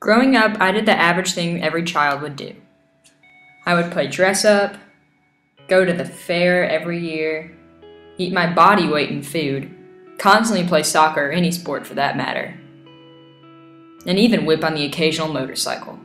Growing up, I did the average thing every child would do. I would play dress up, go to the fair every year, eat my body weight in food, constantly play soccer or any sport for that matter, and even whip on the occasional motorcycle.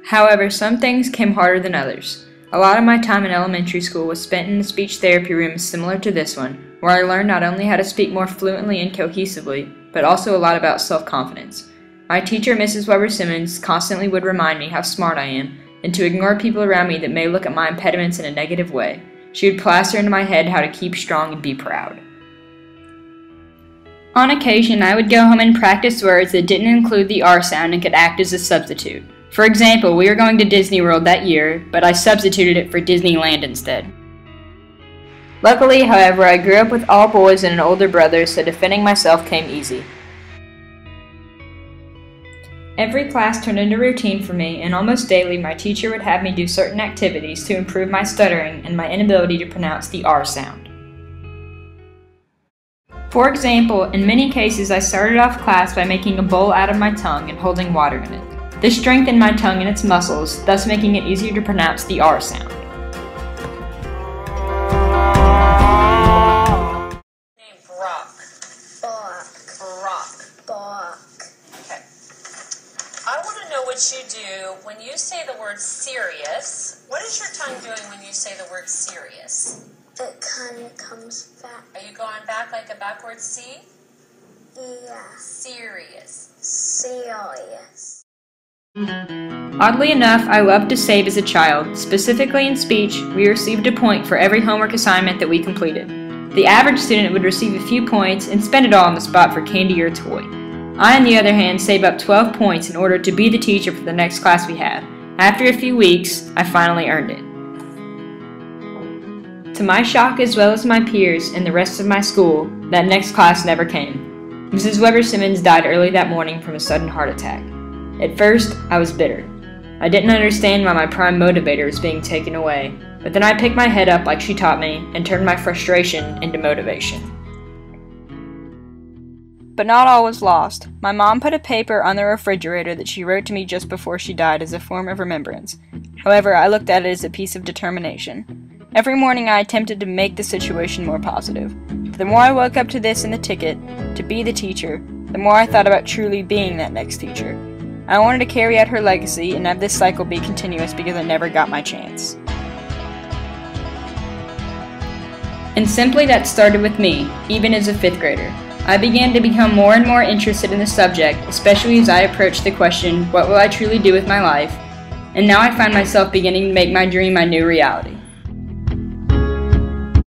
However, some things came harder than others. A lot of my time in elementary school was spent in a speech therapy room similar to this one, where I learned not only how to speak more fluently and cohesively, but also a lot about self-confidence. My teacher, Mrs. Weber Simmons, constantly would remind me how smart I am, and to ignore people around me that may look at my impediments in a negative way. She would plaster into my head how to keep strong and be proud. On occasion, I would go home and practice words that didn't include the R sound and could act as a substitute. For example, we were going to Disney World that year, but I substituted it for Disneyland instead. Luckily, however, I grew up with all boys and an older brother, so defending myself came easy. Every class turned into routine for me, and almost daily my teacher would have me do certain activities to improve my stuttering and my inability to pronounce the R sound. For example, in many cases I started off class by making a bowl out of my tongue and holding water in it. This strengthened my tongue and its muscles, thus making it easier to pronounce the R sound. I want to know what you do when you say the word serious. What is your tongue doing when you say the word serious? It kind of comes back. Are you going back like a backwards C? Yeah. Serious. Serious. Oddly enough, I loved to save as a child. Specifically in speech, we received a point for every homework assignment that we completed. The average student would receive a few points and spend it all on the spot for candy or toy. I, on the other hand, save up 12 points in order to be the teacher for the next class we had. After a few weeks, I finally earned it. To my shock as well as my peers and the rest of my school, that next class never came. Mrs. Weber Simmons died early that morning from a sudden heart attack. At first, I was bitter. I didn't understand why my prime motivator was being taken away, but then I picked my head up like she taught me and turned my frustration into motivation. But not all was lost. My mom put a paper on the refrigerator that she wrote to me just before she died as a form of remembrance. However, I looked at it as a piece of determination. Every morning I attempted to make the situation more positive. The more I woke up to this in the ticket, to be the teacher, the more I thought about truly being that next teacher. I wanted to carry out her legacy and have this cycle be continuous because I never got my chance. And simply that started with me, even as a 5th grader. I began to become more and more interested in the subject, especially as I approached the question, what will I truly do with my life? And now I find myself beginning to make my dream my new reality.